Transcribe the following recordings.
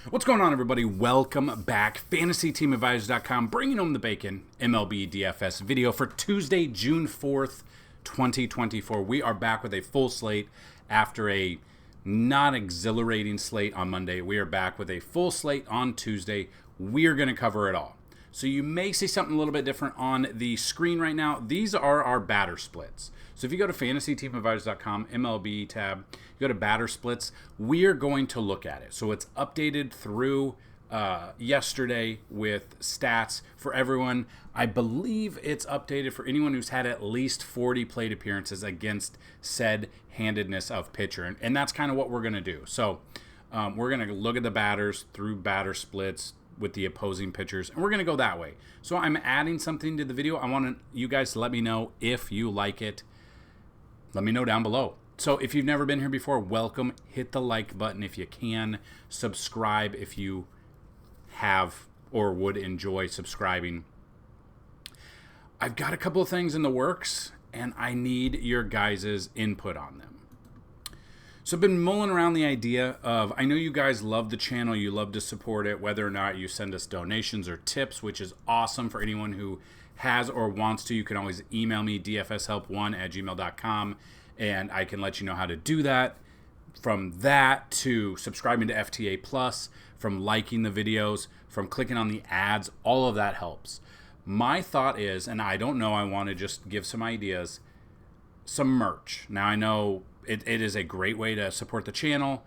What's going on, everybody? Welcome back. FantasyTeamAdvisors.com, bringing home the bacon. MLB DFS video for Tuesday, June 4th, 2024. We are back with a full slate after a not exhilarating slate on Monday. We are back with a full slate on Tuesday. We are going to cover it all. So you may see something a little bit different on the screen right now. These are our batter splits. So if you go to FantasyTeamAdvisors.com, MLB tab, you go to batter splits, we're going to look at it. So it's updated through yesterday with stats for everyone. I believe it's updated for anyone who's had at least 40 plate appearances against said handedness of pitcher. And that's kind of what we're going to do. So we're going to look at the batters through batter splits with the opposing pitchers, and we're going to go that way. So I'm adding something to the video. I want you guys to let me know if you like it. Let me know down below. So if you've never been here before, welcome. Hit the like button if you can. Subscribe if you have or would enjoy subscribing. I've got a couple of things in the works, and I need your guys' input on them. So I've been mulling around the idea of, I know you guys love the channel, you love to support it, whether or not you send us donations or tips, which is awesome for anyone who has or wants to. You can always email me, dfshelp1@gmail.com, and I can let you know how to do that. From that to subscribing to FTA Plus, from liking the videos, from clicking on the ads, all of that helps. My thought is, and I don't know, I want to just give some ideas, some merch. Now I know it is a great way to support the channel.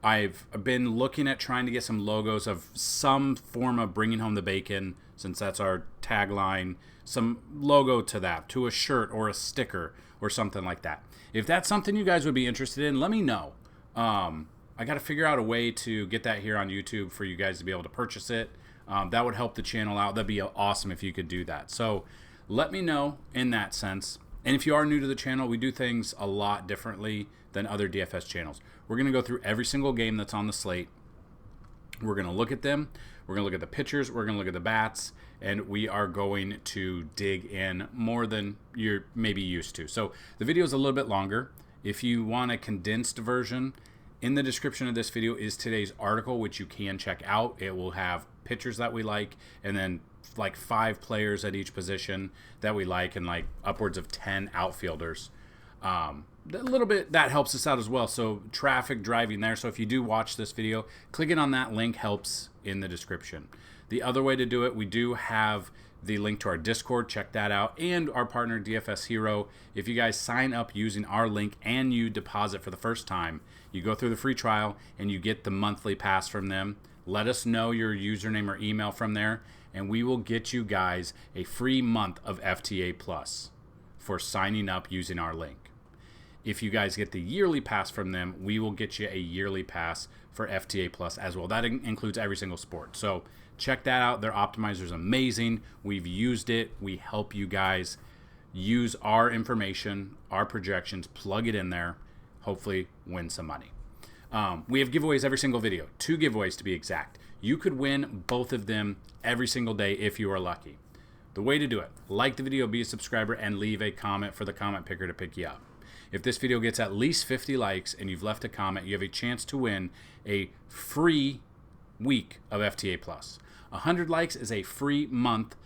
I've been looking at trying to get some logos of some form of bringing home the bacon, since that's our tagline, some logo to that, to a shirt or a sticker or something like that. If that's something you guys would be interested in, let me know. I got to figure out a way to get that here on YouTube for you guys to be able to purchase it. That would help the channel out. That'd be awesome if you could do that. So let me know in that sense. And if you are new to the channel, we do things a lot differently than other DFS channels. We're going to go through every single game that's on the slate. We're going to look at them. We're going to look at the pitchers. We're going to look at the bats. And we are going to dig in more than you're maybe used to. So the video is a little bit longer. If you want a condensed version, in the description of this video is today's article, which you can check out. It will have pitchers that we like, and then like 5 players at each position that we like, and like upwards of 10 outfielders. A little bit that helps us out as well. So traffic driving there. So if you do watch this video, clicking on that link helps in the description. The other way to do it, we do have the link to our Discord. Check that out. And our partner DFS Hero. If you guys sign up using our link and you deposit for the first time, you go through the free trial and you get the monthly pass from them. Let us know your username or email from there, and we will get you guys a free month of FTA Plus for signing up using our link. If you guys get the yearly pass from them, we will get you a yearly pass for FTA Plus as well. That includes every single sport. So check that out. Their optimizer is amazing. We've used it. We help you guys use our information, our projections, plug it in there, hopefully win some money. We have giveaways every single video. 2 giveaways to be exact. You could win both of them every single day if you are lucky. The way to do it, like the video, be a subscriber, and leave a comment for the comment picker to pick you up. If this video gets at least 50 likes and you've left a comment, you have a chance to win a free week of FTA Plus. 100 likes is a free month.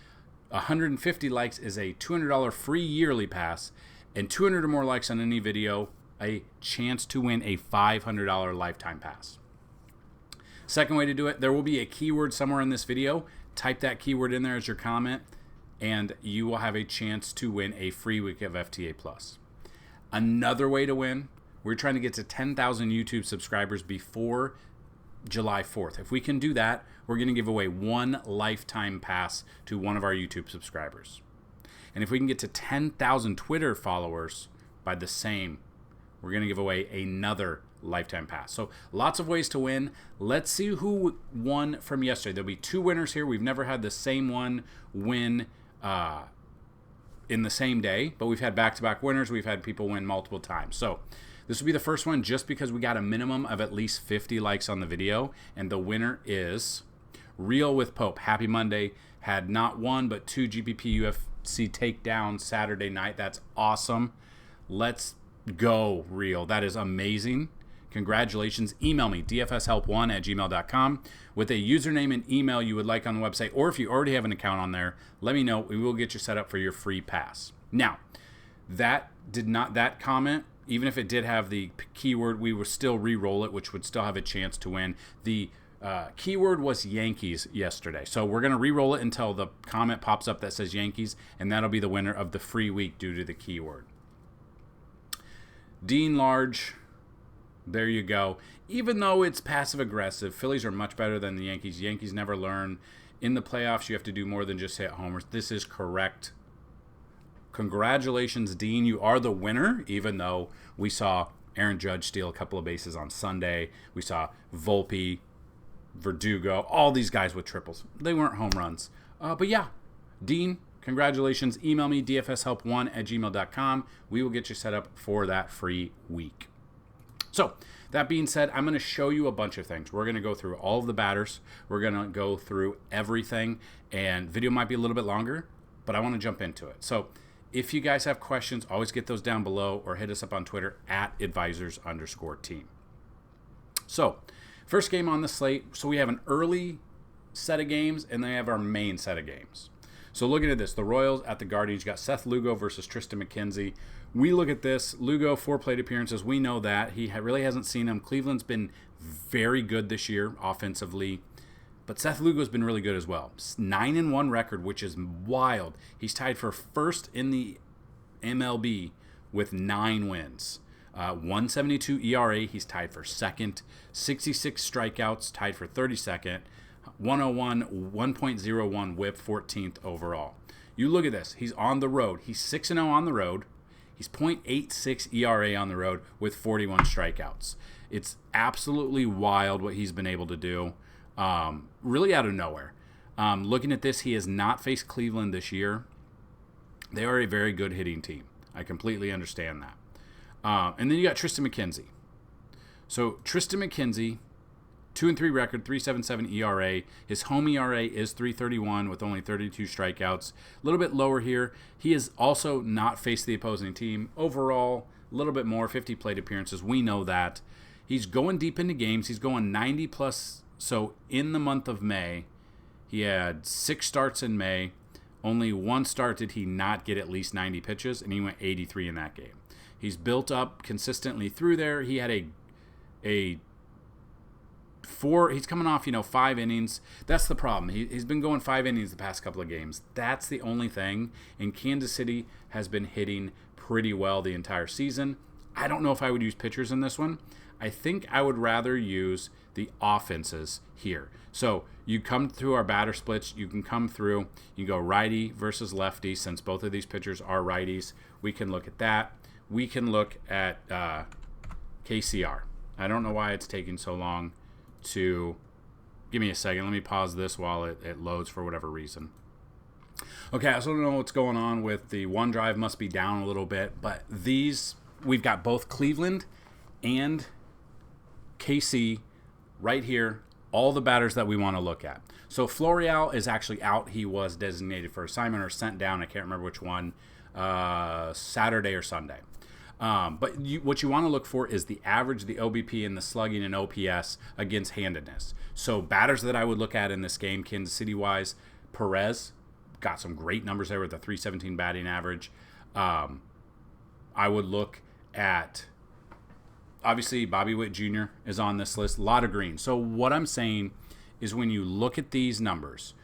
150 likes is a $200 free yearly pass. And 200 or more likes on any video, a chance to win a $500 lifetime pass. Second way to do it, there will be a keyword somewhere in this video. Type that keyword in there as your comment, and you will have a chance to win a free week of FTA Plus. Another way to win, we're trying to get to 10,000 YouTube subscribers before July 4th. If we can do that, we're going to give away 1 lifetime pass to one of our YouTube subscribers. And if we can get to 10,000 Twitter followers by the same, we're going to give away another lifetime pass. So lots of ways to win. Let's see who won from yesterday. There'll be 2 winners here. We've never had the same one win in the same day, but we've had back-to-back winners. We've had people win multiple times. So this will be the first one just because we got a minimum of at least 50 likes on the video. And the winner is Real with Pope. Happy Monday. Had not 1, but 2 GPP UFC takedowns Saturday night. That's awesome. Let's go, Real. That is amazing. Congratulations. Email me, dfshelp1@gmail.com, with a username and email you would like on the website. Or if you already have an account on there, let me know. We will get you set up for your free pass. Now, that comment, even if it did have the keyword, we would still re-roll it, which would still have a chance to win. The keyword was Yankees yesterday. So we're going to re-roll it until the comment pops up that says Yankees, and that'll be the winner of the free week due to the keyword. Dean Large, there you go. Even though it's passive-aggressive, Phillies are much better than the Yankees. Yankees never learn. In the playoffs, you have to do more than just hit homers. This is correct. Congratulations, Dean. You are the winner, even though we saw Aaron Judge steal a couple of bases on Sunday. We saw Volpe, Verdugo, all these guys with triples. They weren't home runs. But yeah, Dean, congratulations. Email me, dfshelp1@gmail.com. We will get you set up for that free week. So, that being said, I'm going to show you a bunch of things. We're going to go through all of the batters. We're going to go through everything. And video might be a little bit longer, but I want to jump into it. So, if you guys have questions, always get those down below or hit us up on Twitter @advisors_team. So, first game on the slate. So, we have an early set of games, and then we have our main set of games. So, looking at this, the Royals at the Guardians. You got Seth Lugo versus Tristan McKenzie. We look at this. Lugo, 4 plate appearances. We know that. He really hasn't seen him. Cleveland's been very good this year offensively. But Seth Lugo's been really good as well. 9-1 record, which is wild. He's tied for first in the MLB with 9 wins. 172 ERA, he's tied for second. 66 strikeouts, tied for 32nd. 1.01 whip, 14th overall. You look at this. He's on the road. He's 6-0 on the road. He's .86 ERA on the road with 41 strikeouts. It's absolutely wild what he's been able to do. Really out of nowhere. Looking at this, he has not faced Cleveland this year. They are a very good hitting team. I completely understand that. And then you got Tristan McKenzie. So Tristan McKenzie, 2-3 record, 3.77 ERA. His home ERA is 3.31 with only 32 strikeouts. A little bit lower here. He has also not faced the opposing team. Overall, a little bit more, 50 plate appearances. We know that. He's going deep into games. He's going 90 plus. So in the month of May, he had 6 starts in May. Only 1 start did he not get at least 90 pitches, and he went 83 in that game. He's built up consistently through there. He had he's coming off, 5 innings. That's the problem. He's been going 5 innings the past couple of games. That's the only thing. And Kansas City has been hitting pretty well the entire season. I don't know if I would use pitchers in this one. I think I would rather use the offenses here. So you come through our batter splits. You can come through. You go righty versus lefty. Since both of these pitchers are righties, we can look at that. We can look at KCR. I don't know why it's taking so long to... Give me a second. Let me pause this while it loads for whatever reason. Okay, I also don't know what's going on with the OneDrive. Must be down a little bit. But we've got both Cleveland and KC right here, all the batters that we want to look at. So Florial is actually out. He was designated for assignment or sent down. I can't remember which one, Saturday or Sunday. But what you want to look for is the average, the OBP, and the slugging and OPS against handedness. So batters that I would look at in this game, Kansas City-wise, Perez got some great numbers there with a 317 batting average. I would look at... Obviously, Bobby Witt Jr. is on this list. A lot of green. So what I'm saying is when you look at these numbers,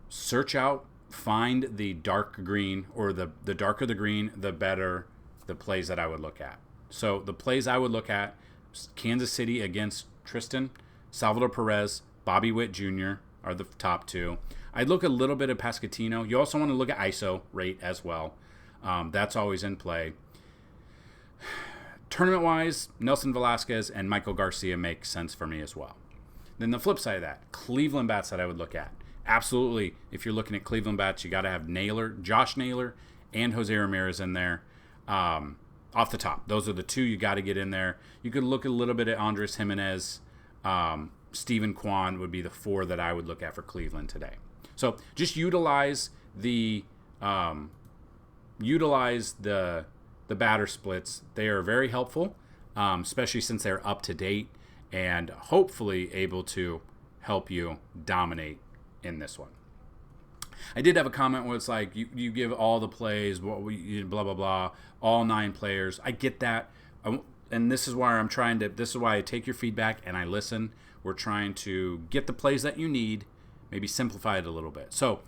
search out, find the dark green, or the darker the green, the better the plays that I would look at. So the plays I would look at, Kansas City against Tristan, Salvador Perez, Bobby Witt Jr. are the top 2. I'd look a little bit at Pasquantino. You also want to look at ISO rate as well. That's always in play. Tournament-wise, Nelson Velasquez and Michael Garcia make sense for me as well. Then the flip side of that, Cleveland bats that I would look at. Absolutely, if you're looking at Cleveland bats, you got to have Josh Naylor, and Jose Ramirez in there off the top. Those are the 2 you got to get in there. You could look a little bit at Andres Jimenez. Stephen Kwan would be the 4 that I would look at for Cleveland today. So just utilize the batter splits. They are very helpful. especially since they're up to date and hopefully able to help you dominate in this one. I did have a comment where it's like, you give all the plays, blah, blah, blah, all 9 players. I get that. And this is why this is why I take your feedback and I listen. We're trying to get the plays that you need, maybe simplify it a little bit. So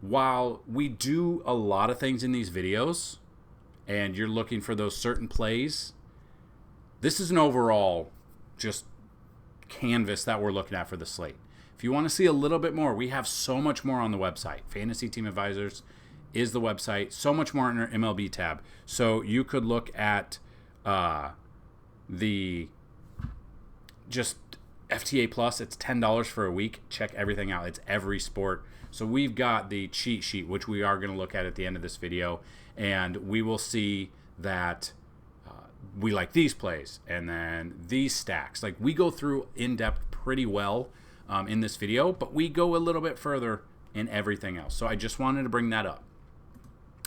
while we do a lot of things in these videos and you're looking for those certain plays, this is an overall just canvas that we're looking at for the slate. If you want to see a little bit more, we have so much more on the website. Fantasy Team Advisors is the website. So much more in our MLB tab. So you could look at the just FTA Plus. It's $10 for a week. Check everything out. It's every sport. So we've got the cheat sheet, which we are going to look at the end of this video. And we will see that we like these plays and then these stacks. Like, we go through in depth pretty well in this video, but we go a little bit further in everything else. So I just wanted to bring that up.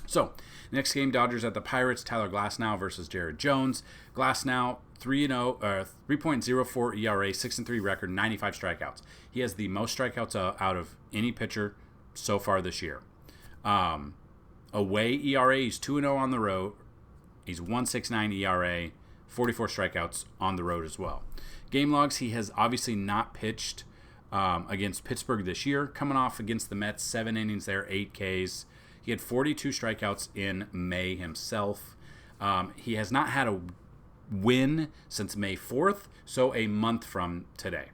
So next game, Dodgers at the Pirates. Tyler Glasnow versus Jared Jones. Glasnow 3.04 ERA, 6-3 record, 95 strikeouts. He has the most strikeouts out of any pitcher so far this year. Away ERA, he's 2-0 on the road. He's 1.69 ERA, 44 strikeouts on the road as well. Game logs, he has obviously not pitched against Pittsburgh this year. Coming off against the Mets, 7 innings there, 8 Ks. He had 42 strikeouts in May himself. He has not had a win since May 4th, so a month from today.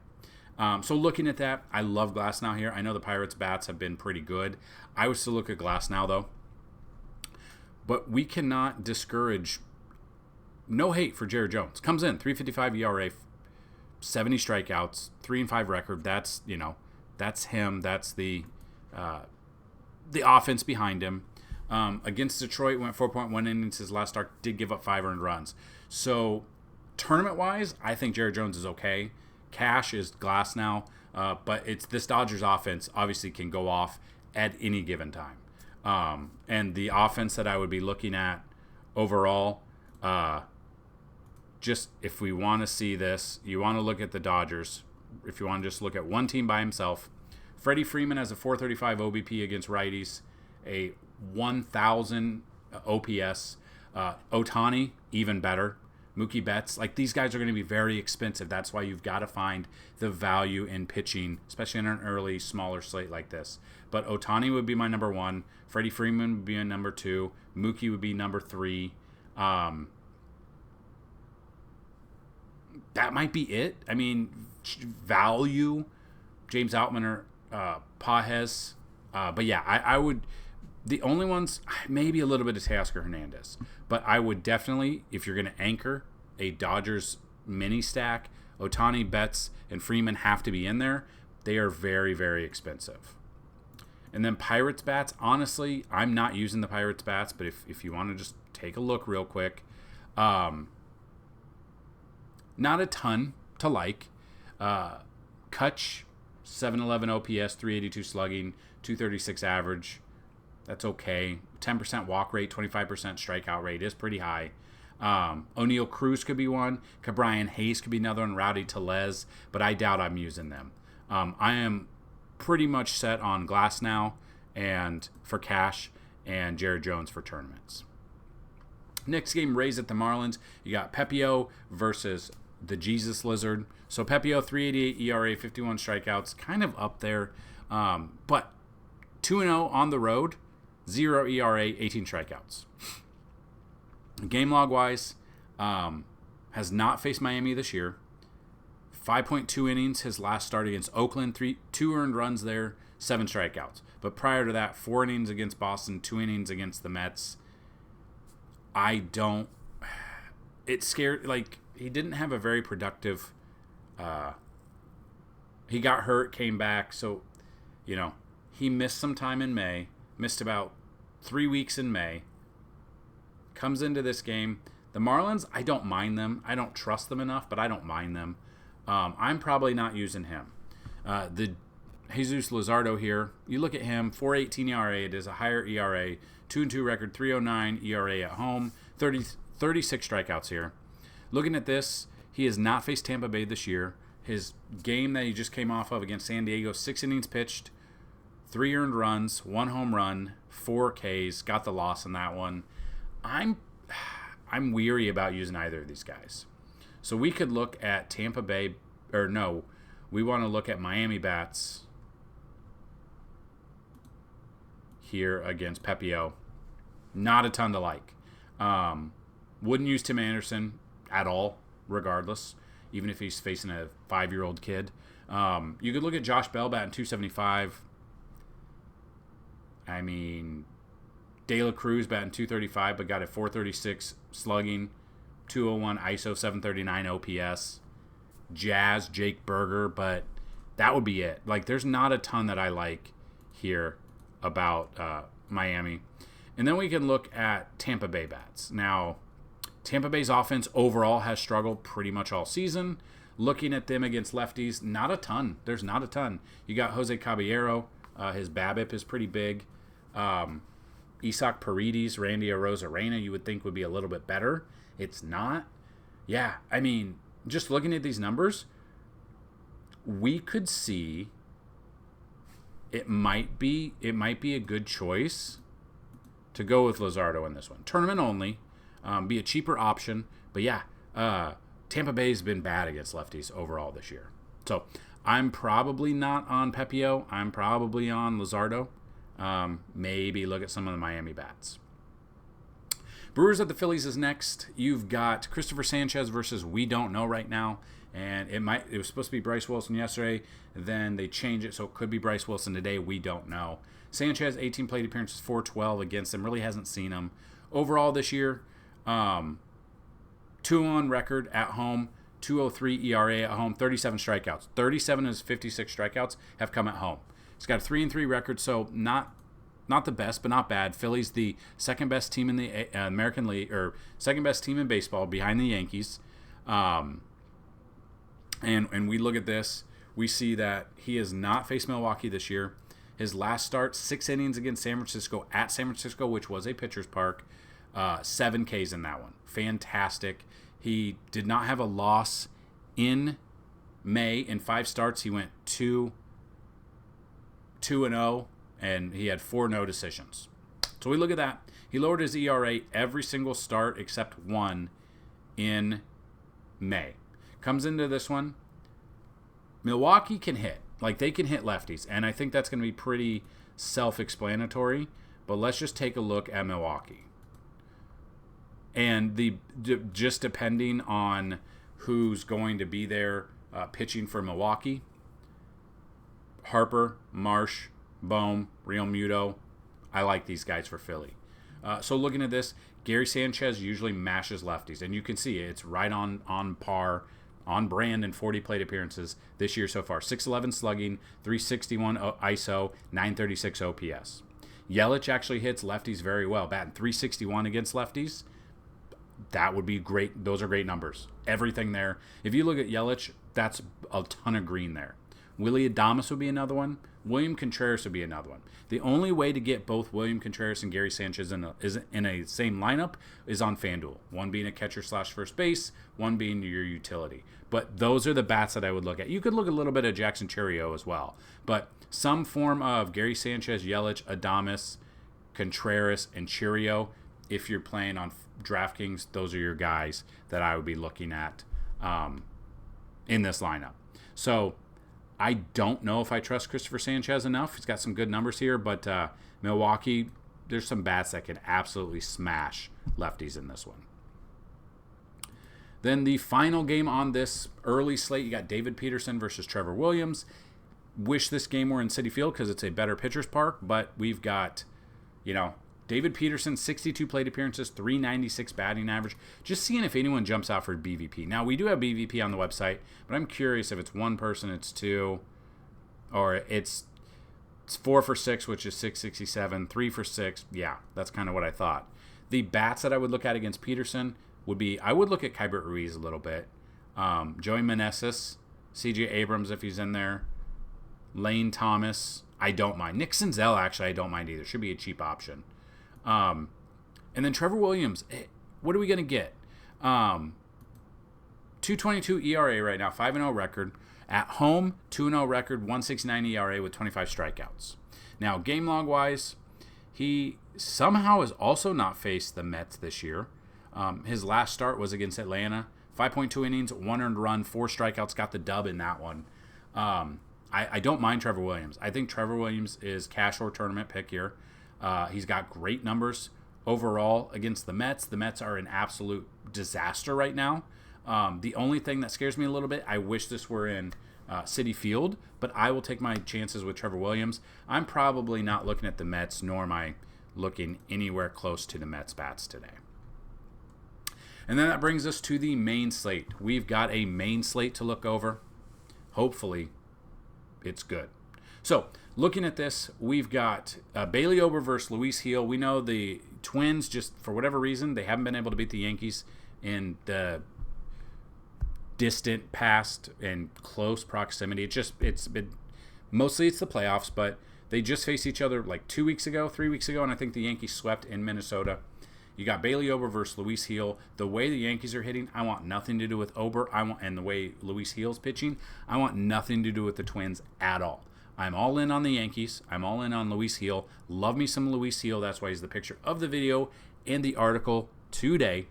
So looking at that, I love Glasnow here. I know the Pirates' bats have been pretty good. I would still look at Glasnow, though. But we cannot discourage, no hate for Jared Jones. Comes in, 3.55 ERA, 70 strikeouts, 3-5 record. That's, that's him. That's the offense behind him. Against Detroit, went 4.1 innings. His last start did give up 5 earned runs. So tournament-wise, I think Jared Jones is okay. Cash is Glasnow, but it's this Dodgers offense obviously can go off at any given time. And the offense that I would be looking at overall, just if we want to see this, you want to look at the Dodgers. If you want to just look at one team by himself, Freddie Freeman has a 435 OBP against righties, a 1,000 OPS. Ohtani, even better. Mookie Betts, like, these guys are going to be very expensive. That's why you've got to find the value in pitching, especially in an early, smaller slate like this. But Ohtani would be my number 1. Freddie Freeman would be my number 2. Mookie would be number 3. That might be it. I mean, value, James Outman or Pages. But yeah, I would. The only ones, maybe a little bit of Teoscar Hernandez. But I would definitely, if you're going to anchor a Dodgers mini stack, Ohtani, Betts, and Freeman have to be in there. They are very, very expensive. And then Pirates bats, honestly, I'm not using the Pirates bats, but if you want to just take a look real quick, not a ton to like. Kutch, 711 OPS, 382 slugging, 236 average. That's okay. 10% walk rate, 25% strikeout rate is pretty high. O'Neal Cruz could be one. Cabrian Hayes could be another one. Rowdy Tellez, but I doubt I'm using them. I am pretty much set on Glasnow and for cash and Jared Jones for tournaments. Next game, Rays at the Marlins. You got Pepio versus the Jesus Lizard. So Pepio, 3.88 ERA, 51 strikeouts, kind of up there. But 2-0 on the road. 0 ERA, 18 strikeouts. Game log wise, has not faced Miami this year. 5.2 innings his last start against Oakland, 2 earned runs there, 7 strikeouts. But prior to that, 4 innings against Boston, 2 innings against the Mets. It's scared, like, he didn't have a very productive, he got hurt, came back, so, he missed some time in May. Missed about 3 weeks in May. Comes into this game. The Marlins, I don't mind them. I don't trust them enough, but I don't mind them. I'm probably not using him. The Jesus Luzardo here, you look at him, 4.18 ERA. It is a higher ERA. 2-2 record, 3.09 ERA at home. 36 strikeouts here. Looking at this, he has not faced Tampa Bay this year. His game that he just came off of against San Diego, 6 innings pitched, 3 earned runs, 1 home run, 4 Ks, got the loss in that one. I'm weary about using either of these guys. So we could look at Tampa Bay, or no, we want to look at Miami bats here against Pepio. Not a ton to like. Wouldn't use Tim Anderson at all, regardless, even if he's facing a 5-year-old kid. You could look at Josh Bell batting 275. I mean, De La Cruz batting 235, but got a 436 slugging, 201 ISO, 739 OPS. Jazz, Jake Berger, but that would be it. Like, there's not a ton that I like here about Miami. And then we can look at Tampa Bay bats. Now, Tampa Bay's offense overall has struggled pretty much all season. Looking at them against lefties, not a ton. There's not a ton. You got Jose Caballero. His BABIP is pretty big. Isaac Paredes, Randy Arozarena, you would think would be a little bit better. It's not. Yeah, I mean, just looking at these numbers, we could see it might be a good choice to go with Luzardo in this one. Tournament only. Be a cheaper option. But yeah, Tampa Bay's been bad against lefties overall this year. So I'm probably not on Pepio. I'm probably on Luzardo. Maybe look at some of the Miami bats. Brewers at the Phillies is next. You've got Christopher Sanchez versus we don't know right now. And it was supposed to be Bryce Wilson yesterday. Then they changed it, so it could be Bryce Wilson today. We don't know. Sanchez, 18 plate appearances, 412 against him. Really hasn't seen him. Overall this year, 2-on record at home, 2.03 ERA at home, 37 strikeouts. 37 of his 56 strikeouts have come at home. He's got a 3-3 record, so not the best, but not bad. Philly's the second best team in the American League, or second best team in baseball behind the Yankees. And we look at this, we see that he has not faced Milwaukee this year. His last start, 6 innings against San Francisco at San Francisco, which was a pitcher's park. 7 Ks in that one. Fantastic. He did not have a loss in May. In 5 starts, he went 2-0, and he had 4 no decisions. So we look at that. He lowered his ERA every single start except one in May. Comes into this one. Milwaukee can hit. Like, they can hit lefties, and I think that's going to be pretty self-explanatory. But let's just take a look at Milwaukee. And just depending on who's going to be there pitching for Milwaukee, Harper, Marsh, Bohm, Real Muto, I like these guys for Philly. So looking at this, Gary Sanchez usually mashes lefties, and you can see it's right on par, on brand in 40 plate appearances this year so far. 611 slugging, 361 ISO, 936 OPS. Yelich actually hits lefties very well, batting 361 against lefties. That would be great. Those are great numbers. Everything there. If you look at Yelich, that's a ton of green there. Willie Adames would be another one. William Contreras would be another one. The only way to get both William Contreras and Gary Sanchez in a same lineup is on Fanduel. One being a catcher / first base, one being your utility. But those are the bats that I would look at. You could look a little bit at Jackson Chourio as well. But some form of Gary Sanchez, Yelich, Adames, Contreras, and Chourio, if you're playing on DraftKings, those are your guys that I would be looking at in this lineup. So I don't know if I trust Christopher Sanchez enough. He's got some good numbers here, but Milwaukee, there's some bats that can absolutely smash lefties in this one. Then the final game on this early slate, you got David Peterson versus Trevor Williams. Wish this game were in Citi Field because it's a better pitcher's park, but we've got, David Peterson, 62 plate appearances, 396 batting average. Just seeing if anyone jumps out for BVP. Now, we do have BVP on the website, but I'm curious if it's one person, it's two, or it's 4 for 6, which is 667, 3 for 6. Yeah, that's kind of what I thought. The bats that I would look at against Peterson would be, I would look at Keibert Ruiz a little bit. Joey Meneses, CJ Abrams if he's in there, Lane Thomas, I don't mind. Nick Senzel, actually, I don't mind either. Should be a cheap option. And then Trevor Williams, what are we going to get? 2.22 ERA right now, 5-0 record. At home, 2-0 record, 1.69 ERA with 25 strikeouts. Now, game log wise, he somehow has also not faced the Mets this year. His last start was against Atlanta. 5.2 innings, 1 earned run, 4 strikeouts, got the dub in that one. I don't mind Trevor Williams. I think Trevor Williams is cash or tournament pick here. He's got great numbers overall against the Mets. The Mets are an absolute disaster right now. The only thing that scares me a little bit, I wish this were in Citi Field, but I will take my chances with Trevor Williams. I'm probably not looking at the Mets, nor am I looking anywhere close to the Mets bats today. And then that brings us to the main slate. We've got a main slate to look over. Hopefully, it's good. So, looking at this, we've got Bailey Ober versus Luis Gil. We know the Twins, just for whatever reason, they haven't been able to beat the Yankees in the distant past and close proximity. It's been mostly it's the playoffs, but they just faced each other like 3 weeks ago, and I think the Yankees swept in Minnesota. You got Bailey Ober versus Luis Gil. The way the Yankees are hitting, I want nothing to do with Ober. And the way Luis Gil's pitching, I want nothing to do with the Twins at all. I'm all in on the Yankees. I'm all in on Luis Gil. Love me some Luis Gil. That's why he's the picture of the video and the article today.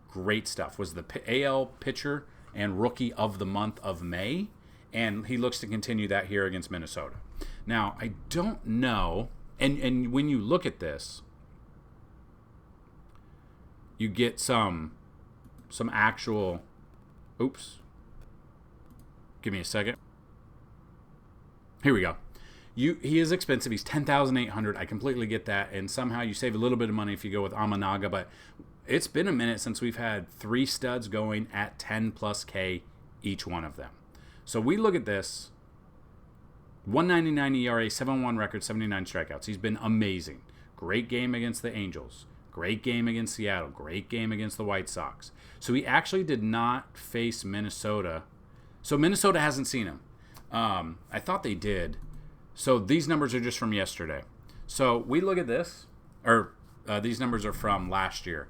Great stuff. Was the AL pitcher and rookie of the month of May, and he looks to continue that here against Minnesota. Now, I don't know, and when you look at this, you get some actual, oops, give me a second. Here we go. He is expensive. He's $10,800. I completely get that, and somehow you save a little bit of money if you go with Amanaga, but it's been a minute since we've had 3 studs going at 10 plus K each one of them. So we look at this, 1.99 ERA, 7.1 record, 79 strikeouts. He's been amazing. Great game against the Angels. Great game against Seattle. Great game against the White Sox. So he actually did not face Minnesota. So Minnesota hasn't seen him. I thought they did. So these numbers are just from yesterday. So we look at this, or these numbers are from last year.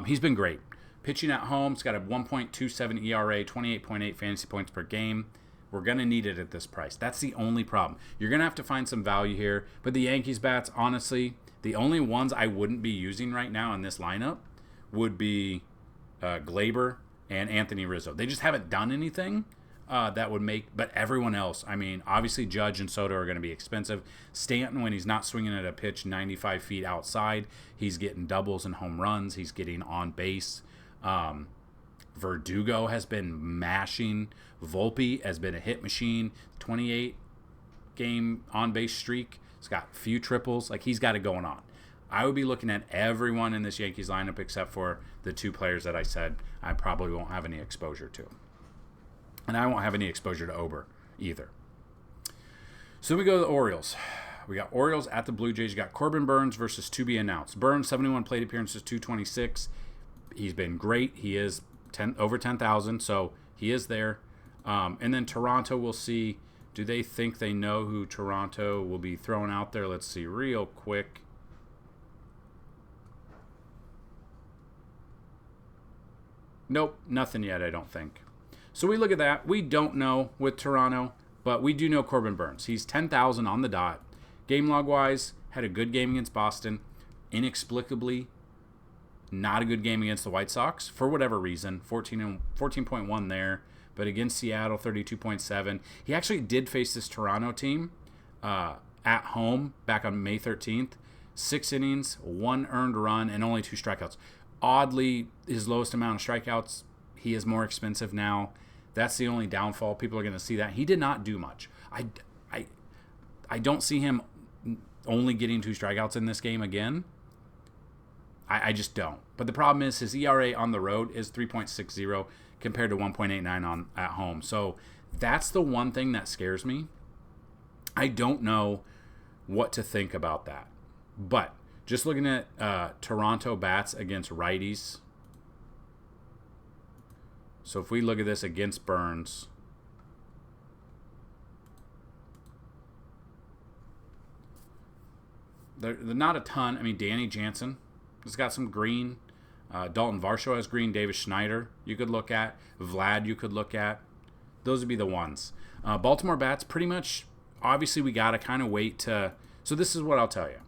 He's been great. Pitching at home, he's got a 1.27 ERA, 28.8 fantasy points per game. We're going to need it at this price. That's the only problem. You're going to have to find some value here. But the Yankees bats, honestly, the only ones I wouldn't be using right now in this lineup would be Glaber and Anthony Rizzo. They just haven't done anything that would make, but everyone else, I mean, obviously Judge and Soto are going to be expensive. Stanton, when he's not swinging at a pitch 95 feet outside, he's getting doubles and home runs. He's getting on base. Verdugo has been mashing. Volpe has been a hit machine. 28-game on-base streak. He's got a few triples. Like, he's got it going on. I would be looking at everyone in this Yankees lineup except for the 2 players that I said I probably won't have any exposure to. And I won't have any exposure to Ober either. So we go to the Orioles. We got Orioles at the Blue Jays. You got Corbin Burnes versus to be announced. Burnes, 71 plate appearances, 226. He's been great. He is over 10,000, so he is there. And then Toronto, we'll see. Do they think they know who Toronto will be throwing out there? Let's see real quick. Nope, nothing yet, I don't think. So we look at that. We don't know with Toronto, but we do know Corbin Burnes. He's 10,000 on the dot. Game log-wise, had a good game against Boston. Inexplicably, not a good game against the White Sox for whatever reason. 14.1 there, but against Seattle, 32.7. He actually did face this Toronto team at home back on May 13th. 6 innings, 1 earned run, and only 2 strikeouts. Oddly, his lowest amount of strikeouts, he is more expensive now. That's the only downfall. People are going to see that. He did not do much. I don't see him only getting 2 strikeouts in this game again. I just don't. But the problem is his ERA on the road is 3.60 compared to 1.89 at home. So that's the one thing that scares me. I don't know what to think about that. But just looking at Toronto bats against righties. So if we look at this against Burnes, they're not a ton. I mean, Danny Jansen has got some green. Dalton Varsho has green. Davis Schneider you could look at. Vlad you could look at. Those would be the ones. Baltimore bats, pretty much, obviously we got to kind of wait to... So this is what I'll tell you.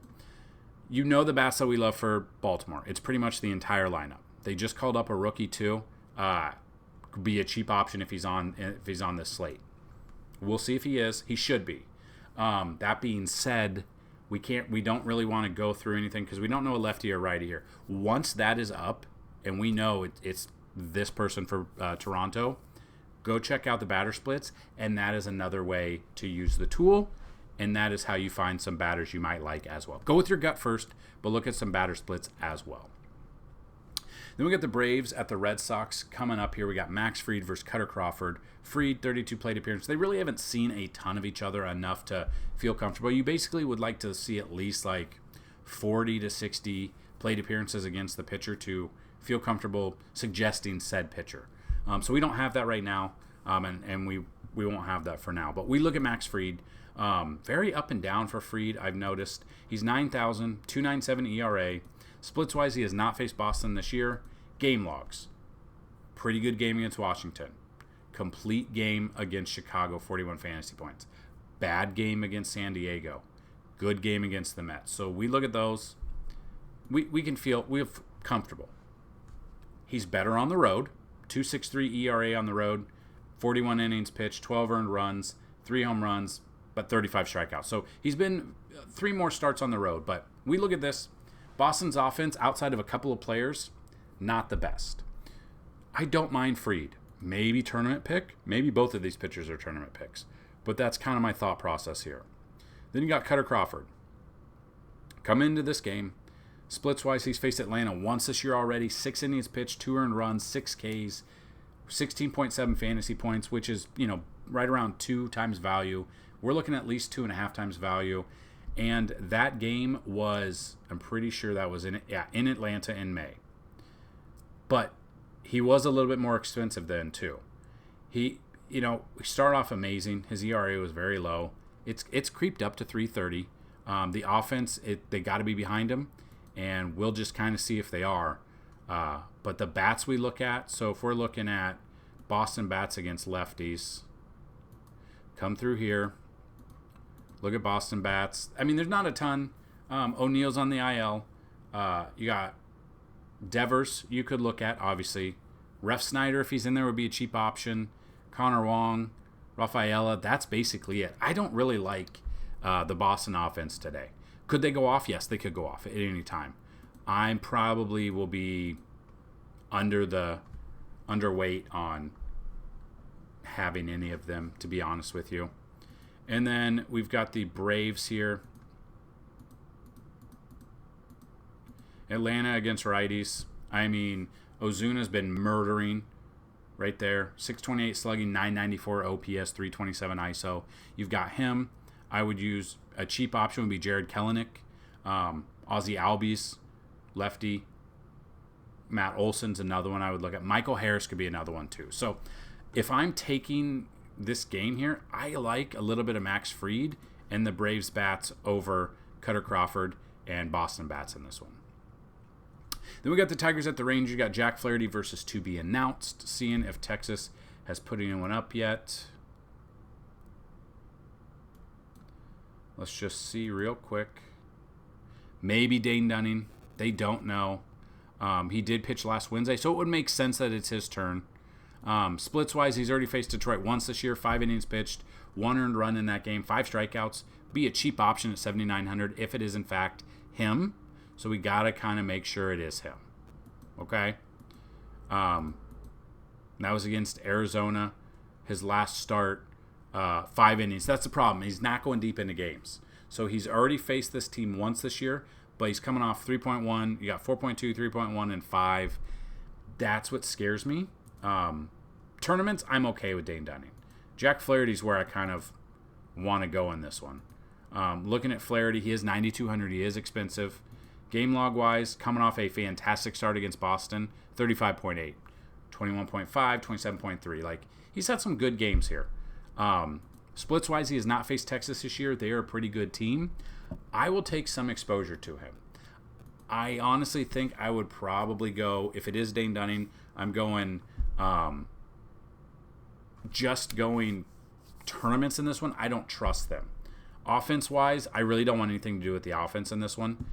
You know the bats that we love for Baltimore. It's pretty much the entire lineup. They just called up a rookie too. Could be a cheap option if he's on this slate. We'll see if he is. He should be. That being said, we don't really want to go through anything because we don't know a lefty or righty here. Once that is up and we know it's this person for Toronto, go check out the batter splits, and that is another way to use the tool, and that is how you find some batters you might like as well. Go with your gut first, but look at some batter splits as well. Then we got the Braves at the Red Sox coming up here. We got Max Fried versus Cutter Crawford. Fried, 32 plate appearances. They really haven't seen a ton of each other enough to feel comfortable. You basically would like to see at least like 40 to 60 plate appearances against the pitcher to feel comfortable suggesting said pitcher. So we don't have that right now, and we won't have that for now. But we look at Max Fried. Very up and down for Fried, I've noticed. He's 9,000, 2.97 ERA. Splits-wise, he has not faced Boston this year. Game logs. Pretty good game against Washington. Complete game against Chicago, 41 fantasy points. Bad game against San Diego. Good game against the Mets. So we look at those. We can feel comfortable. He's better on the road. 2.63 ERA on the road. 41 innings pitched, 12 earned runs, 3 home runs, but 35 strikeouts. So he's been 3 more starts on the road. But we look at this. Boston's offense, outside of a couple of players, not the best. I don't mind Fried. Maybe tournament pick. Maybe both of these pitchers are tournament picks. But that's kind of my thought process here. Then you got Cutter Crawford. Come into this game. Splits-wise, he's faced Atlanta once this year already. 6 innings pitched, 2 earned runs, 6 Ks, 16.7 fantasy points, which is, right around 2 times value. We're looking at least 2.5 times value. And that game was, I'm pretty sure that was in Atlanta in May. But he was a little bit more expensive then too. He started off amazing. His ERA was very low. It's creeped up to 3.30. The offense, they got to be behind him, and we'll just kind of see if they are. But the bats we look at, so if we're looking at Boston bats against lefties, come through here. Look at Boston bats. I mean, there's not a ton. O'Neill's on the IL. You got Devers you could look at, obviously. Ref Snyder, if he's in there, would be a cheap option. Connor Wong, Rafaela, that's basically it. I don't really like the Boston offense today. Could they go off? Yes, they could go off at any time. I probably will be underweight on having any of them, to be honest with you. And then we've got the Braves here. Atlanta against righties. I mean, Ozuna's been murdering right there. 628 slugging, 994 OPS, 327 ISO. You've got him. I would use a cheap option would be Jared Kelenic. Ozzie Albies, lefty. Matt Olson's another one I would look at. Michael Harris could be another one too. So if I'm taking this game here, I like a little bit of Max Fried and the Braves bats over Cutter Crawford and Boston bats in this one. Then we got the Tigers at the Rangers. You got Jack Flaherty versus to be announced. Seeing if Texas has put anyone up yet. Let's just see real quick. Maybe Dane Dunning. They don't know. He did pitch last Wednesday, so it would make sense that it's his turn. Splits-wise, he's already faced Detroit once this year. 5 innings pitched, 1 earned run in that game, 5 strikeouts. Be a cheap option at 7,900 if it is in fact him. So we got to kind of make sure it is him. Okay? That was against Arizona. His last start, 5 innings. That's the problem. He's not going deep into games. So he's already faced this team once this year, but he's coming off 3.1. You got 4.2, 3.1, and 5. That's what scares me. Tournaments, I'm okay with Dane Dunning. Jack Flaherty's where I kind of want to go in this one. Looking at Flaherty, he is 9,200. He is expensive. Game log wise, coming off a fantastic start against Boston, 35.8, 21.5, 27.3. Like, he's had some good games here. Splits wise, he has not faced Texas this year. They are a pretty good team. I will take some exposure to him. I honestly think I would probably go, if it is Dane Dunning, I'm going, just going tournaments in this one. I don't trust them. Offense-wise, I really don't want anything to do with the offense in this one.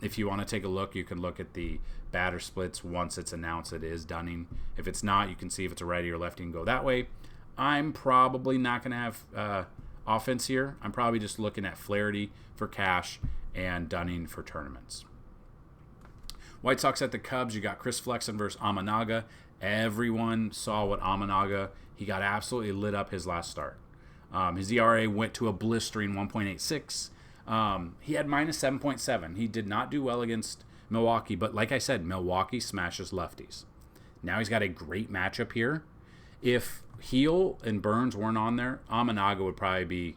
If you want to take a look, you can look at the batter splits once it's announced it is Dunning. If it's not, you can see if it's a righty or lefty and go that way. I'm probably not going to have offense here. I'm probably just looking at Flaherty for cash and Dunning for tournaments. White Sox at the Cubs, you got Chris Flexen versus Amanaga. Everyone saw what Amanaga, he got absolutely lit up his last start. His ERA went to a blistering 1.86. He had minus 7.7. He did not do well against Milwaukee, but like I said, Milwaukee smashes lefties. Now he's got a great matchup here. If Heel and Burns weren't on there, Amanaga would probably be,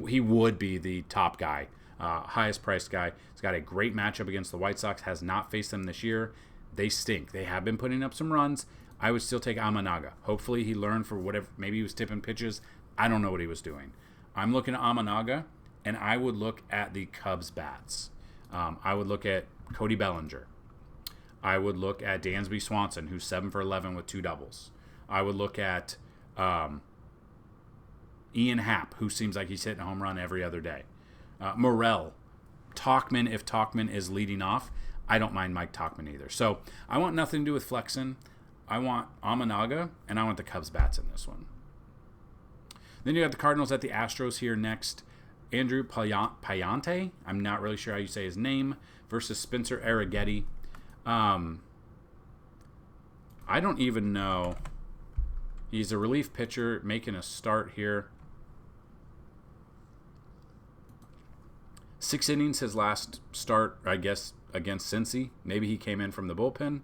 he would be the top guy. Highest priced guy. He's got a great matchup against the White Sox. Has not faced them this year. They stink. They have been putting up some runs. I would still take Amanaga. Hopefully he learned for whatever. Maybe he was tipping pitches. I don't know what he was doing. I'm looking at Amanaga, and I would look at the Cubs bats. I would look at Cody Bellinger. I would look at Dansby Swanson, who's 7 for 11 with 2 doubles. I would look at Ian Happ, who seems like he's hitting a home run every other day. Morel, Tauchman, if Tauchman is leading off, I don't mind Mike Tauchman either. So I want nothing to do with Flexen. I want Amanaga, and I want the Cubs bats in this one. Then you got the Cardinals at the Astros here next. Andrew Payante, I'm not really sure how you say his name, versus Spencer Arrighetti. I don't even know. He's a relief pitcher making a start here. 6 innings his last start, I guess, against Cincy. Maybe he came in from the bullpen.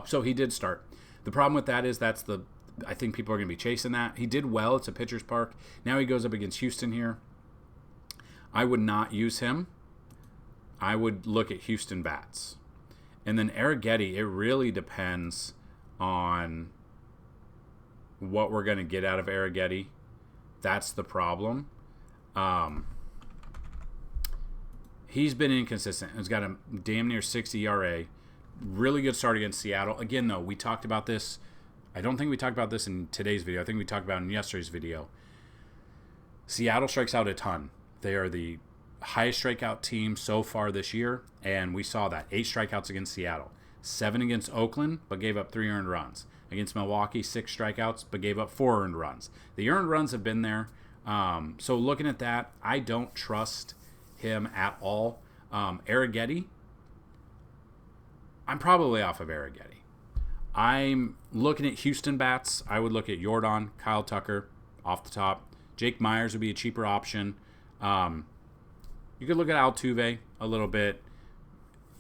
So he did start. The problem with that is I think people are going to be chasing that. He did well. It's a pitcher's park. Now he goes up against Houston here. I would not use him. I would look at Houston bats. And then Arrighetti, it really depends on what we're going to get out of Arrighetti. That's the problem. He's been inconsistent. He's got a damn near 60 ERA. Really good start against Seattle. Again, though, we talked about this. I don't think we talked about this in today's video. I think we talked about it in yesterday's video. Seattle strikes out a ton. They are the highest strikeout team so far this year, and we saw that. 8 strikeouts against Seattle. 7 against Oakland, but gave up 3 earned runs. Against Milwaukee, 6 strikeouts, but gave up 4 earned runs. The earned runs have been there. So looking at that, I don't trust him at all. Arrighetti, I'm probably off of Arrighetti. I'm looking at Houston bats. I would look at Jordan, Kyle Tucker off the top. Jake Myers would be a cheaper option. You could look at Altuve a little bit.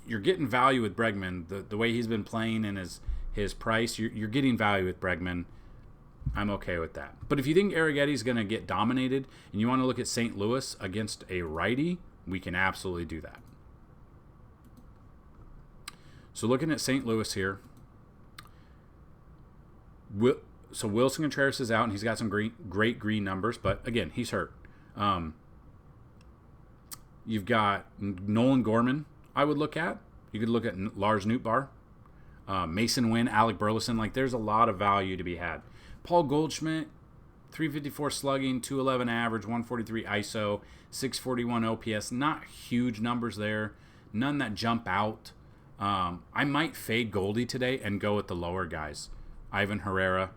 You're getting value with Bregman. The way he's been playing and his price, you're getting value with Bregman. I'm okay with that. But if you think Arrighetti's going to get dominated and you want to look at St. Louis against a righty, we can absolutely do that. So looking at St. Louis here, so Wilson Contreras is out, and he's got some great green numbers, but again, he's hurt. You've got Nolan Gorman, I would look at. You could look at Lars Nootbaar, Mason Wynn, Alec Burleson. Like, there's a lot of value to be had. Paul Goldschmidt, 354 slugging, 211 average, 143 ISO, 641 OPS. Not huge numbers there. None that jump out. I might fade Goldie today and go with the lower guys. Ivan Herrera,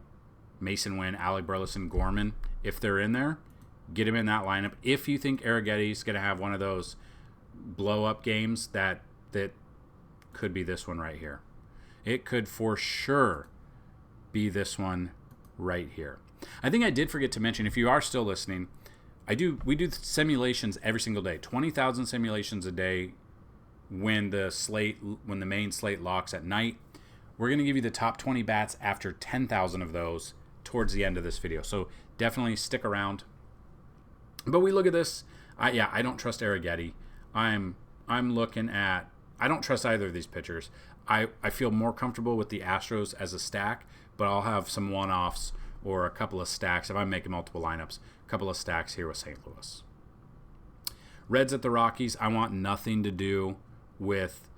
Mason Wynn, Alec Burleson, Gorman. If they're in there, get him in that lineup. If you think Arrighetti's going to have one of those blow-up games, that could be this one right here. It could for sure be this one right here. I think I did forget to mention, if you are still listening, we do simulations every single day. 20,000 simulations a day when the main slate locks at night. We're going to give you the top 20 bats after 10,000 of those towards the end of this video. So definitely stick around. But we look at this. I don't trust Arrighetti. I'm looking at, I don't trust either of these pitchers. I feel more comfortable with the Astros as a stack, but I'll have some one-offs or a couple of stacks. If I'm making multiple lineups, a couple of stacks here with St. Louis. Reds at the Rockies, I want nothing to do with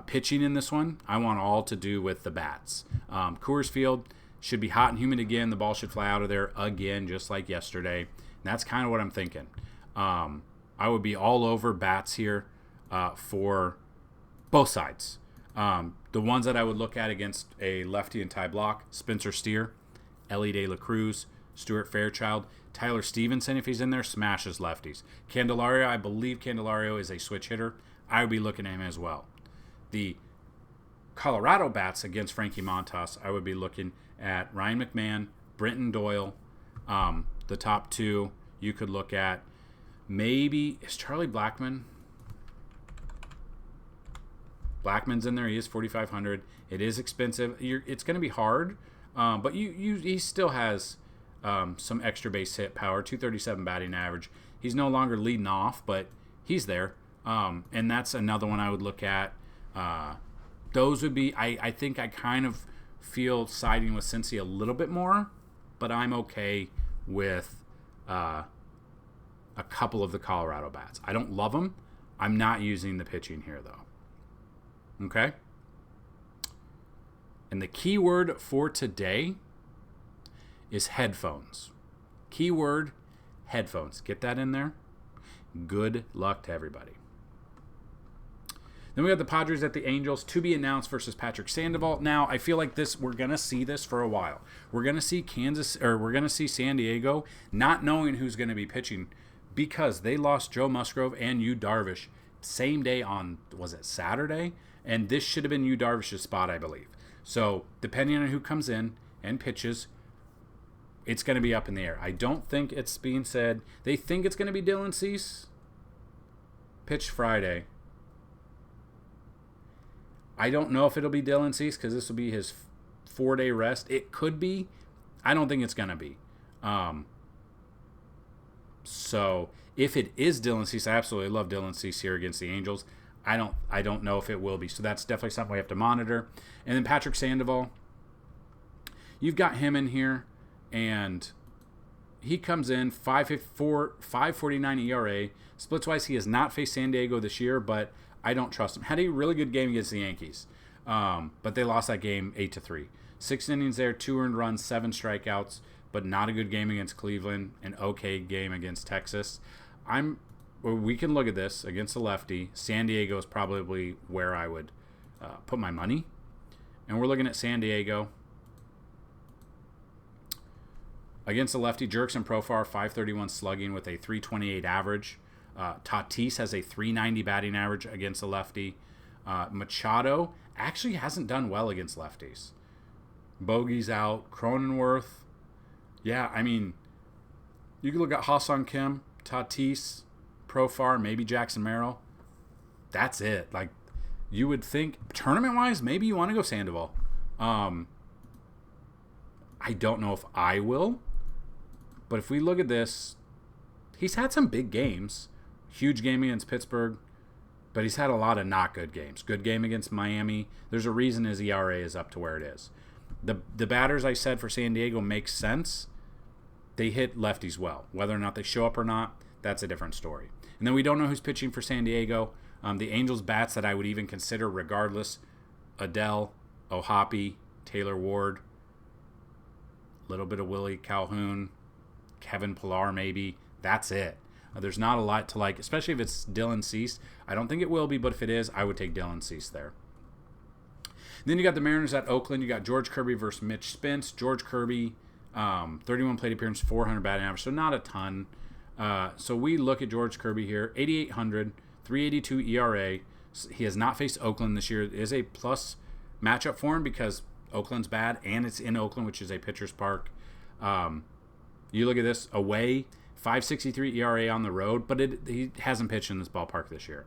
pitching in this one. I want all to do with the bats. Coors Field should be hot and humid again. The ball should fly out of there again, just like yesterday. And that's kind of what I'm thinking. I would be all over bats here for both sides. The ones that I would look at against a lefty and tie block: Spencer Steer, Ellie De La Cruz, Stuart Fairchild. Tyler Stevenson, if he's in there, smashes lefties. Candelario, I believe Candelario is a switch hitter. I would be looking at him as well. The Colorado bats against Frankie Montas, I would be looking at Ryan McMahon, Brenton Doyle. The top two you could look at. Maybe, is Charlie Blackmon? Blackman's in there. He is 4,500. It is expensive. It's going to be hard, but he still has some extra base hit power, 237 batting average. He's no longer leading off, but he's there. And that's another one I would look at. Those would be, I think I kind of feel siding with Cincy a little bit more, but I'm okay with a couple of the Colorado bats. I don't love them. I'm not using the pitching here, though. Okay? And the keyword for today is headphones. Keyword, headphones. Get that in there. Good luck to everybody. Then we got the Padres at the Angels, to be announced versus Patrick Sandoval. Now, I feel like we're going to see this for a while. We're going to see we're going to see San Diego not knowing who's going to be pitching because they lost Joe Musgrove and Yu Darvish same day on, was it Saturday? And this should have been Yu Darvish's spot, I believe. So, depending on who comes in and pitches, it's going to be up in the air. I don't think it's being said. They think it's going to be Dylan Cease. Pitch Friday. I don't know if it'll be Dylan Cease because this will be his 4-day rest. It could be. I don't think it's going to be. So if it is Dylan Cease, I absolutely love Dylan Cease here against the Angels. I don't know if it will be. So that's definitely something we have to monitor. And then Patrick Sandoval. You've got him in here, and he comes in 5.49 ERA. Splits-wise, he has not faced San Diego this year, but I don't trust him. Had a really good game against the Yankees, but they lost that game 8-3. 6 innings there, 2 earned runs, 7 strikeouts, but not a good game against Cleveland. An okay game against Texas. We can look at this against the lefty. San Diego is probably where I would put my money, and we're looking at San Diego against the lefty. Jurickson Profar 531 slugging with a 328 average. Tatis has a 390 batting average against the lefty. Machado actually hasn't done well against lefties. Bogey's out. Cronenworth. Yeah, I mean, you can look at Ha-Seong Kim, Tatis, Profar, maybe Jackson Merrill. That's it. Like, you would think, tournament-wise, maybe you want to go Sandoval. I don't know if I will. But if we look at this, he's had some big games. Huge game against Pittsburgh, but he's had a lot of not good games. Good game against Miami. There's a reason his ERA is up to where it is. The batters I said for San Diego makes sense. They hit lefties well. Whether or not they show up or not, that's a different story. And then we don't know who's pitching for San Diego. The Angels bats that I would even consider regardless: Adele, O'Hoppe, Taylor Ward, a little bit of Willie Calhoun, Kevin Pillar maybe. That's it. There's not a lot to like, especially if it's Dylan Cease. I don't think it will be, but if it is, I would take Dylan Cease there. Then you got the Mariners at Oakland. You got George Kirby versus Mitch Spence. George Kirby, 31 plate appearance, 400 batting average, so not a ton. So we look at George Kirby here, 8,800, 382 ERA. He has not faced Oakland this year. It is a plus matchup for him because Oakland's bad, and it's in Oakland, which is a pitcher's park. You look at this, away, 5.63 ERA on the road, but he hasn't pitched in this ballpark this year.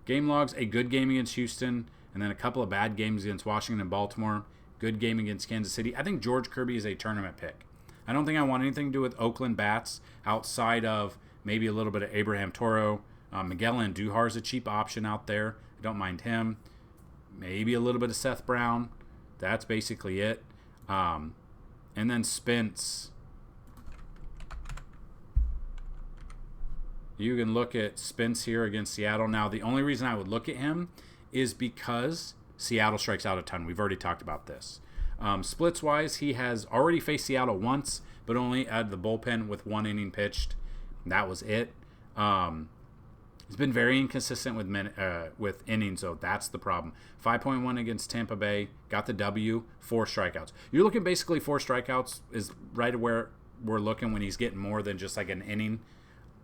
Game logs, a good game against Houston, and then a couple of bad games against Washington and Baltimore. Good game against Kansas City. I think George Kirby is a tournament pick. I don't think I want anything to do with Oakland bats outside of maybe a little bit of Abraham Toro. Miguel Andujar is a cheap option out there. I don't mind him. Maybe a little bit of Seth Brown. That's basically it. And then Spence. You can look at Spence here against Seattle. Now, the only reason I would look at him is because Seattle strikes out a ton. We've already talked about this. Splits-wise, he has already faced Seattle once, but only out of the bullpen with 1 inning pitched. That was it. He's been very inconsistent with innings, though. That's the problem. 5.1 against Tampa Bay. Got the W. 4 strikeouts. You're looking basically 4 strikeouts is right where we're looking when he's getting more than just like an inning.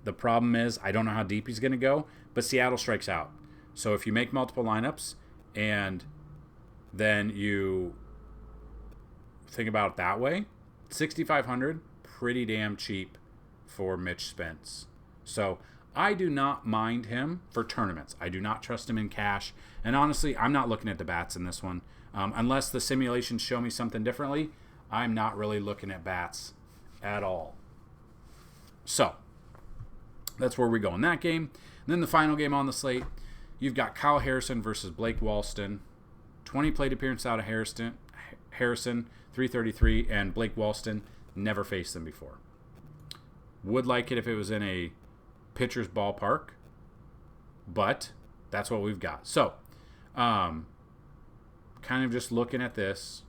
The problem is I don't know how deep he's going to go, but Seattle strikes out. So if you make multiple lineups and then you think about it that way, 6,500, pretty damn cheap for Mitch Spence. So I do not mind him for tournaments. I do not trust him in cash. And honestly, I'm not looking at the bats in this one. Unless the simulations show me something differently, I'm not really looking at bats at all. So that's where we go in that game. And then the final game on the slate, you've got Kyle Harrison versus Blake Walston. 20 plate appearances out of Harrison, 333, and Blake Walston, never faced them before. Would like it if it was in a pitcher's ballpark, but that's what we've got. So, kind of just looking at this.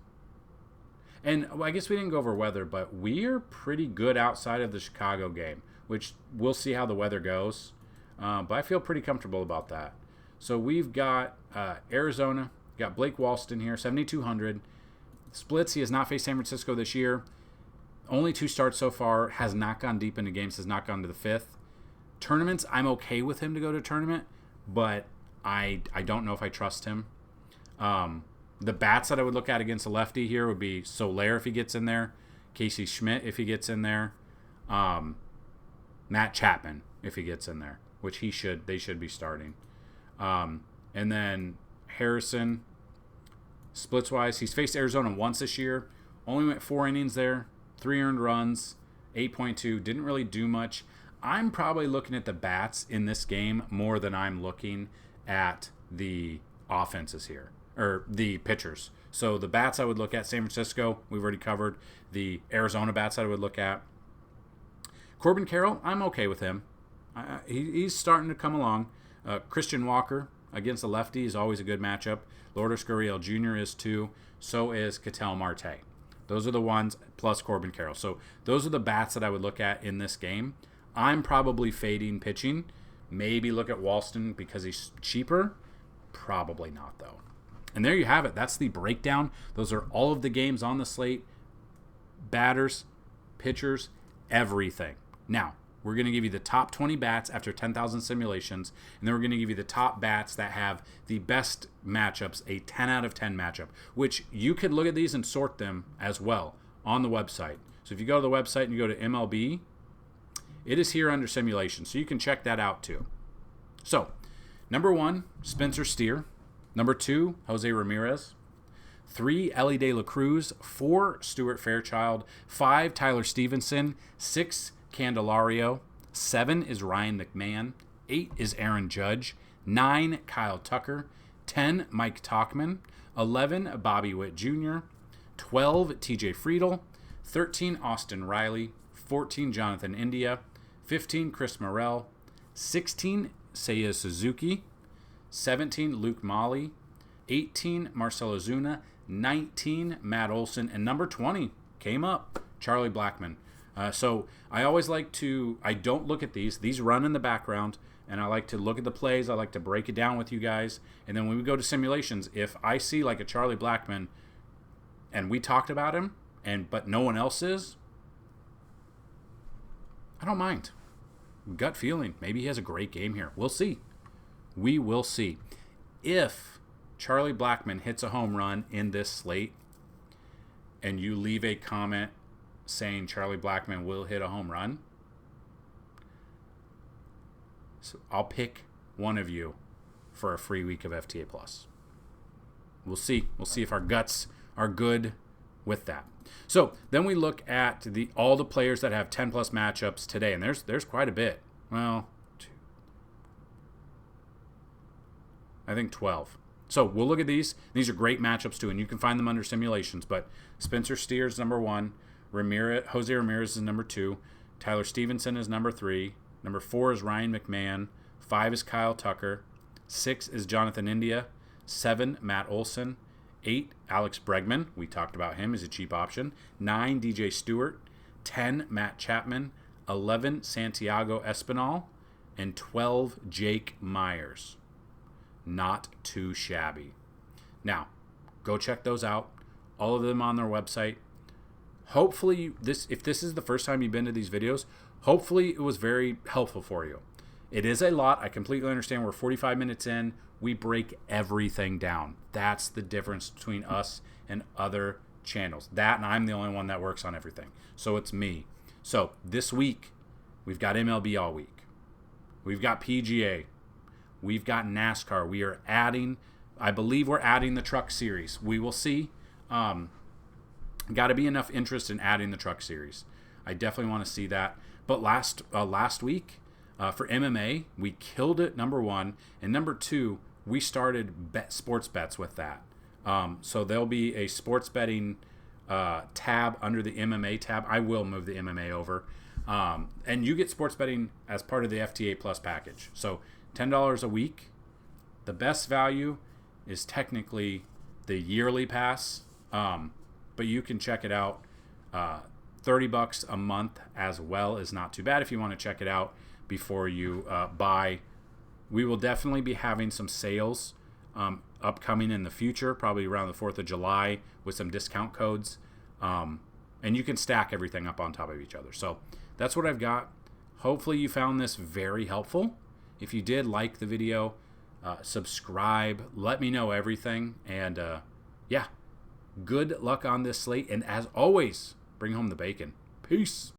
And I guess we didn't go over weather, but we are pretty good outside of the Chicago game, which we'll see how the weather goes. But I feel pretty comfortable about that. So we've got Arizona, got Blake Walston here, 7,200. Splits, he has not faced San Francisco this year. Only 2 starts so far, has not gone deep into games, has not gone to the 5th. Tournaments, I'm okay with him to go to tournament, but I don't know if I trust him. The bats that I would look at against a lefty here would be Soler if he gets in there, Casey Schmidt if he gets in there, Matt Chapman if he gets in there, which they should be starting. And then Harrison, splits-wise, he's faced Arizona once this year, only went 4 innings there, 3 earned runs, 8.2, didn't really do much. I'm probably looking at the bats in this game more than I'm looking at the offenses here, or the pitchers. So the bats I would look at, San Francisco, we've already covered. The Arizona bats I would look at. Corbin Carroll, I'm okay with him. He's starting to come along. Christian Walker against a lefty is always a good matchup. Lourdes Gurriel Jr. is too. So is Ketel Marte. Those are the ones, plus Corbin Carroll. So those are the bats that I would look at in this game. I'm probably fading pitching. Maybe look at Walston because he's cheaper. Probably not, though. And there you have it. That's the breakdown. Those are all of the games on the slate. Batters, pitchers, everything. Now, we're going to give you the top 20 bats after 10,000 simulations, and then we're going to give you the top bats that have the best matchups, a 10 out of 10 matchup, which you could look at these and sort them as well on the website. So if you go to the website and you go to MLB, it is here under simulation, so you can check that out too. So, number 1, Spencer Steer. Number 2, Jose Ramirez. 3, Ellie De La Cruz. 4, Stuart Fairchild. 5, Tyler Stevenson. 6, Candelario. 7 is Ryan McMahon. 8 is Aaron Judge. 9, Kyle Tucker. 10, Mike Tauchman. 11, Bobby Witt Jr. 12, TJ Friedl. 13, Austin Riley. 14, Jonathan India. 15, Chris Morel. 16, Seiya Suzuki. 17, Luke Molly. 18, Marcelo Zuna. 19, Matt Olson. And number 20 came up, Charlie Blackmon. So I always like to, I don't look at these. These run in the background, and I like to look at the plays. I like to break it down with you guys. And then when we go to simulations, if I see like a Charlie Blackmon and we talked about him, but no one else is, I don't mind. Gut feeling. Maybe he has a great game here. We'll see. We will see. If Charlie Blackmon hits a home run in this slate and you leave a comment saying Charlie Blackmon will hit a home run, so I'll pick one of you for a free week of FTA Plus. We'll see. We'll see if our guts are good with that. So then we look at all the players that have 10 plus matchups today, and there's quite a bit. Well, I think 12. So we'll look at these. These are great matchups too, and you can find them under simulations. But Spencer Steer is number 1. Jose Ramirez is number 2. Tyler Stevenson is number 3. Number 4 is Ryan McMahon. 5 is Kyle Tucker. 6 is Jonathan India. 7, Matt Olson. 8, Alex Bregman. We talked about him as a cheap option. 9, DJ Stewart. 10, Matt Chapman. 11, Santiago Espinal. And 12, Jake Myers. Not too shabby. Now, go check those out. All of them on their website. Hopefully, if this is the first time you've been to these videos, hopefully it was very helpful for you. It is a lot. I completely understand. We're 45 minutes in. We break everything down. That's the difference between us and other channels. That, and I'm the only one that works on everything. So it's me. So this week, we've got MLB all week. We've got PGA. We've got NASCAR. We are adding, I believe we're adding the truck series. We will see. Got to be enough interest in adding the truck series. I definitely want to see that. But last week, for MMA, we killed it, number 1. And number 2, we started sports bets with that. So there'll be a sports betting tab under the MMA tab. I will move the MMA over. And you get sports betting as part of the FTA Plus package. So $10 a week. The best value is technically the yearly pass, but you can check it out. $30 a month as well is not too bad if you want to check it out before you buy. We will definitely be having some sales upcoming in the future, probably around the 4th of July with some discount codes. And you can stack everything up on top of each other. So that's what I've got. Hopefully you found this very helpful. If you did, like the video, subscribe, let me know everything. And yeah, good luck on this slate. And as always, bring home the bacon. Peace.